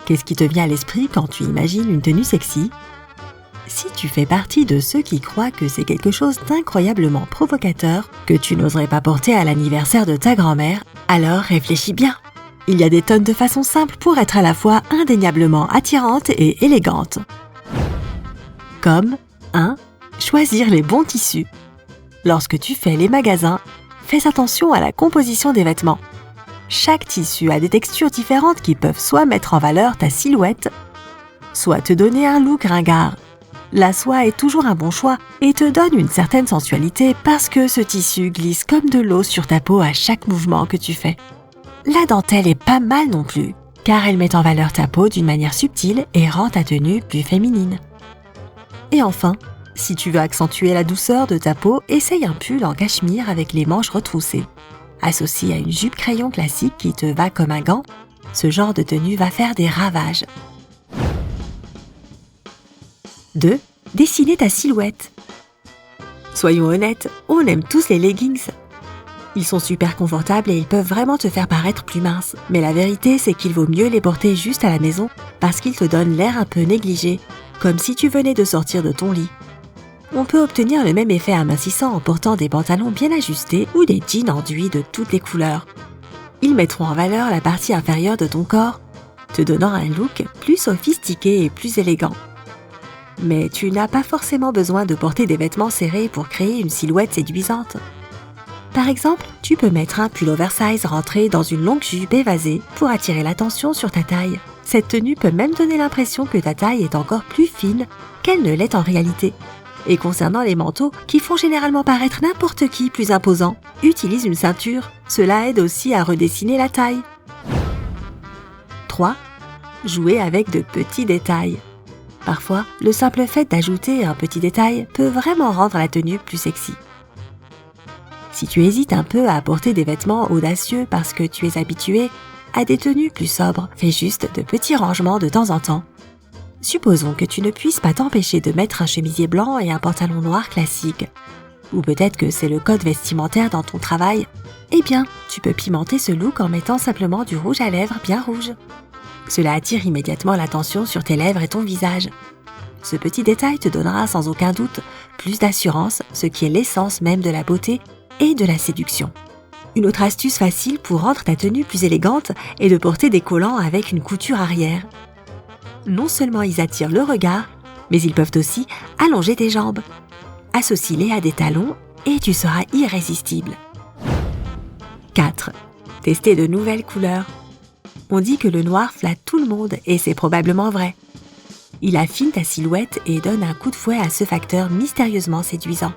Qu'est-ce qui te vient à l'esprit quand tu imagines une tenue sexy ? Si tu fais partie de ceux qui croient que c'est quelque chose d'incroyablement provocateur que tu n'oserais pas porter à l'anniversaire de ta grand-mère, alors réfléchis bien. Il y a des tonnes de façons simples pour être à la fois indéniablement attirante et élégante. Comme 1. Choisir les bons tissus. Lorsque tu fais les magasins, fais attention à la composition des vêtements. Chaque tissu a des textures différentes qui peuvent soit mettre en valeur ta silhouette, soit te donner un look ringard. La soie est toujours un bon choix et te donne une certaine sensualité parce que ce tissu glisse comme de l'eau sur ta peau à chaque mouvement que tu fais. La dentelle est pas mal non plus, car elle met en valeur ta peau d'une manière subtile et rend ta tenue plus féminine. Et enfin, si tu veux accentuer la douceur de ta peau, essaye un pull en cachemire avec les manches retroussées. Associé à une jupe crayon classique qui te va comme un gant, ce genre de tenue va faire des ravages. 2. Dessiner ta silhouette. Soyons honnêtes, on aime tous les leggings. Ils sont super confortables et ils peuvent vraiment te faire paraître plus mince. Mais la vérité, c'est qu'il vaut mieux les porter juste à la maison parce qu'ils te donnent l'air un peu négligé, comme si tu venais de sortir de ton lit. On peut obtenir le même effet amincissant en portant des pantalons bien ajustés ou des jeans enduits de toutes les couleurs. Ils mettront en valeur la partie inférieure de ton corps, te donnant un look plus sophistiqué et plus élégant. Mais tu n'as pas forcément besoin de porter des vêtements serrés pour créer une silhouette séduisante. Par exemple, tu peux mettre un pull oversize rentré dans une longue jupe évasée pour attirer l'attention sur ta taille. Cette tenue peut même donner l'impression que ta taille est encore plus fine qu'elle ne l'est en réalité. Et concernant les manteaux, qui font généralement paraître n'importe qui plus imposant, utilise une ceinture. Cela aide aussi à redessiner la taille. 3. Jouer avec de petits détails. Parfois, le simple fait d'ajouter un petit détail peut vraiment rendre la tenue plus sexy. Si tu hésites un peu à porter des vêtements audacieux parce que tu es habitué à des tenues plus sobres, fais juste de petits rangements de temps en temps. Supposons que tu ne puisses pas t'empêcher de mettre un chemisier blanc et un pantalon noir classique. Ou peut-être que c'est le code vestimentaire dans ton travail. Eh bien, tu peux pimenter ce look en mettant simplement du rouge à lèvres bien rouge. Cela attire immédiatement l'attention sur tes lèvres et ton visage. Ce petit détail te donnera sans aucun doute plus d'assurance, ce qui est l'essence même de la beauté et de la séduction. Une autre astuce facile pour rendre ta tenue plus élégante est de porter des collants avec une couture arrière. Non seulement ils attirent le regard, mais ils peuvent aussi allonger tes jambes. Associe-les à des talons et tu seras irrésistible. 4. Tester de nouvelles couleurs. On dit que le noir flatte tout le monde et c'est probablement vrai. Il affine ta silhouette et donne un coup de fouet à ce facteur mystérieusement séduisant.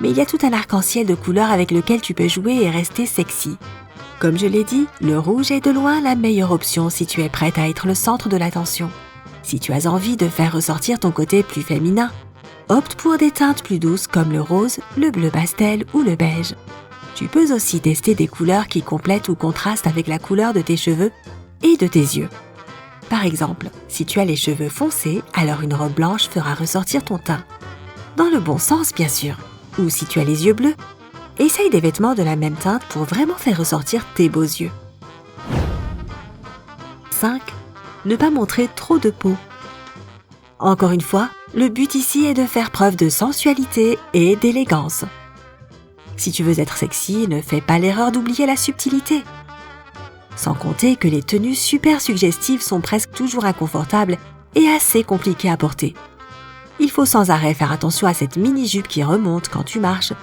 Mais il y a tout un arc-en-ciel de couleurs avec lequel tu peux jouer et rester sexy. Comme je l'ai dit, le rouge est de loin la meilleure option si tu es prête à être le centre de l'attention. Si tu as envie de faire ressortir ton côté plus féminin, opte pour des teintes plus douces comme le rose, le bleu pastel ou le beige. Tu peux aussi tester des couleurs qui complètent ou contrastent avec la couleur de tes cheveux et de tes yeux. Par exemple, si tu as les cheveux foncés, alors une robe blanche fera ressortir ton teint. Dans le bon sens, bien sûr. Ou si tu as les yeux bleus, essaye des vêtements de la même teinte pour vraiment faire ressortir tes beaux yeux. 5. Ne pas montrer trop de peau. Encore une fois, le but ici est de faire preuve de sensualité et d'élégance. Si tu veux être sexy, ne fais pas l'erreur d'oublier la subtilité. Sans compter que les tenues super suggestives sont presque toujours inconfortables et assez compliquées à porter. Il faut sans arrêt faire attention à cette mini-jupe qui remonte quand tu marches,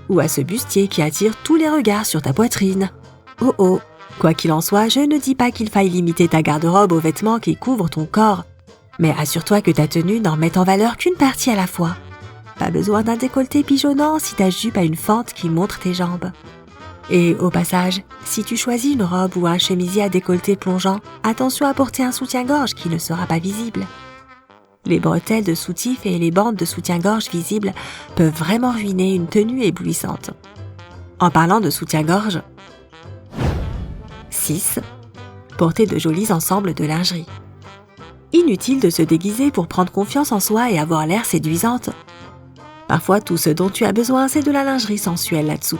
ou à ce bustier qui attire tous les regards sur ta poitrine. Oh oh! Quoi qu'il en soit, je ne dis pas qu'il faille limiter ta garde-robe aux vêtements qui couvrent ton corps, mais assure-toi que ta tenue n'en mette en valeur qu'une partie à la fois. Pas besoin d'un décolleté pigeonnant si ta jupe a une fente qui montre tes jambes. Et au passage, si tu choisis une robe ou un chemisier à décolleté plongeant, attention à porter un soutien-gorge qui ne sera pas visible. Les bretelles de soutif et les bandes de soutien-gorge visibles peuvent vraiment ruiner une tenue éblouissante. En parlant de soutien-gorge, 6. Porter de jolis ensembles de lingerie. Inutile de se déguiser pour prendre confiance en soi et avoir l'air séduisante. Parfois, tout ce dont tu as besoin, c'est de la lingerie sensuelle là-dessous.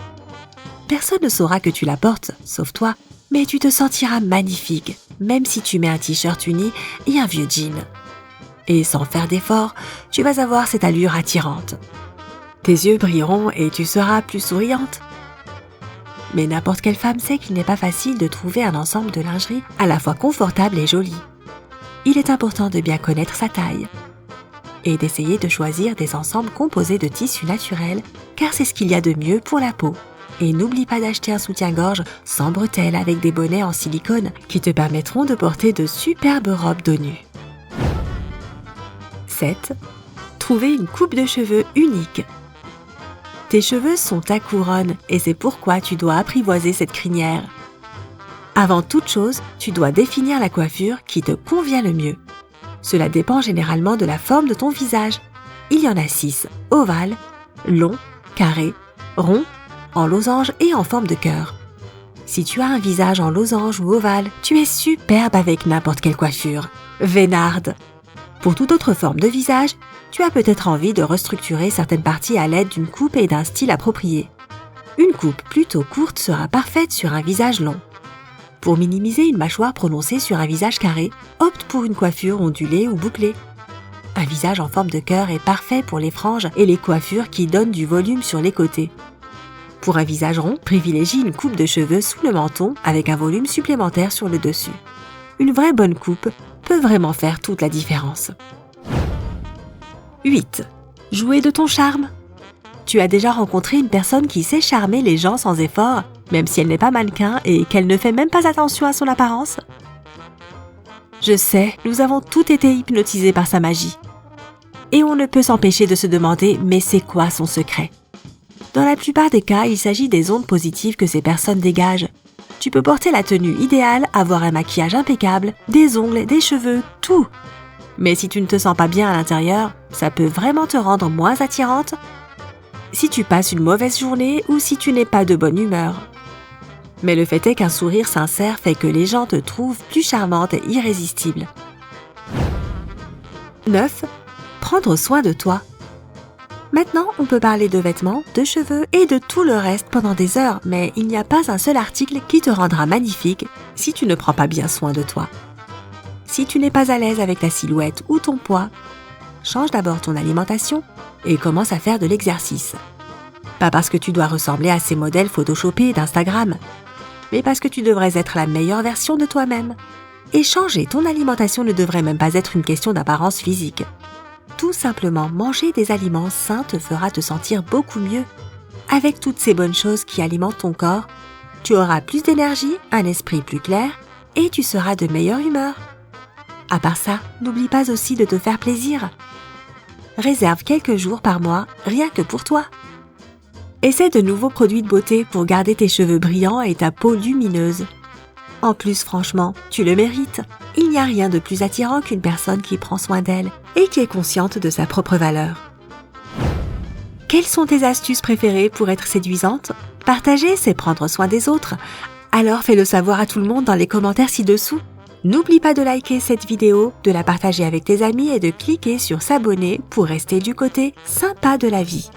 Personne ne saura que tu la portes, sauf toi, mais tu te sentiras magnifique. même si tu mets un t-shirt uni et un vieux jean. Et sans faire d'effort, tu vas avoir cette allure attirante. Tes yeux brilleront et tu seras plus souriante. Mais n'importe quelle femme sait qu'il n'est pas facile de trouver un ensemble de lingerie à la fois confortable et joli. Il est important de bien connaître sa taille et d'essayer de choisir des ensembles composés de tissus naturels car c'est ce qu'il y a de mieux pour la peau. Et n'oublie pas d'acheter un soutien-gorge sans bretelles avec des bonnets en silicone qui te permettront de porter de superbes robes dos nu. 7. Trouver une coupe de cheveux unique. Tes cheveux sont ta couronne et c'est pourquoi tu dois apprivoiser cette crinière. Avant toute chose, tu dois définir la coiffure qui te convient le mieux. Cela dépend généralement de la forme de ton visage. Il y en a 6, ovale, long, carré, rond, en losange et en forme de cœur. Si tu as un visage en losange ou ovale, tu es superbe avec n'importe quelle coiffure. Vénarde. Pour toute autre forme de visage, tu as peut-être envie de restructurer certaines parties à l'aide d'une coupe et d'un style approprié. Une coupe plutôt courte sera parfaite sur un visage long. Pour minimiser une mâchoire prononcée sur un visage carré, opte pour une coiffure ondulée ou bouclée. Un visage en forme de cœur est parfait pour les franges et les coiffures qui donnent du volume sur les côtés. Pour un visage rond, privilégie une coupe de cheveux sous le menton avec un volume supplémentaire sur le dessus. Une vraie bonne coupe peut vraiment faire toute la différence. 8. Jouer de ton charme. Tu as déjà rencontré une personne qui sait charmer les gens sans effort, même si elle n'est pas mannequin et qu'elle ne fait même pas attention à son apparence? Je sais, nous avons tous été hypnotisés par sa magie. Et on ne peut s'empêcher de se demander, mais c'est quoi son secret? Dans la plupart des cas, il s'agit des ondes positives que ces personnes dégagent. Tu peux porter la tenue idéale, avoir un maquillage impeccable, des ongles, des cheveux, tout. Mais si tu ne te sens pas bien à l'intérieur, ça peut vraiment te rendre moins attirante si tu passes une mauvaise journée ou si tu n'es pas de bonne humeur. Mais le fait est qu'un sourire sincère fait que les gens te trouvent plus charmante et irrésistible. 9. Prendre soin de toi. Maintenant, on peut parler de vêtements, de cheveux et de tout le reste pendant des heures, mais il n'y a pas un seul article qui te rendra magnifique si tu ne prends pas bien soin de toi. Si tu n'es pas à l'aise avec ta silhouette ou ton poids, change d'abord ton alimentation et commence à faire de l'exercice. Pas parce que tu dois ressembler à ces modèles photoshopés d'Instagram, mais parce que tu devrais être la meilleure version de toi-même. Et changer ton alimentation ne devrait même pas être une question d'apparence physique. Tout simplement, manger des aliments sains te fera te sentir beaucoup mieux. Avec toutes ces bonnes choses qui alimentent ton corps, tu auras plus d'énergie, un esprit plus clair et tu seras de meilleure humeur. À part ça, n'oublie pas aussi de te faire plaisir. Réserve quelques jours par mois, rien que pour toi. Essaie de nouveaux produits de beauté pour garder tes cheveux brillants et ta peau lumineuse. En plus, franchement, tu le mérites. Il n'y a rien de plus attirant qu'une personne qui prend soin d'elle et qui est consciente de sa propre valeur. Quelles sont tes astuces préférées pour être séduisante? Partager, c'est prendre soin des autres. Alors fais-le savoir à tout le monde dans les commentaires ci-dessous. N'oublie pas de liker cette vidéo, de la partager avec tes amis et de cliquer sur s'abonner pour rester du côté sympa de la vie.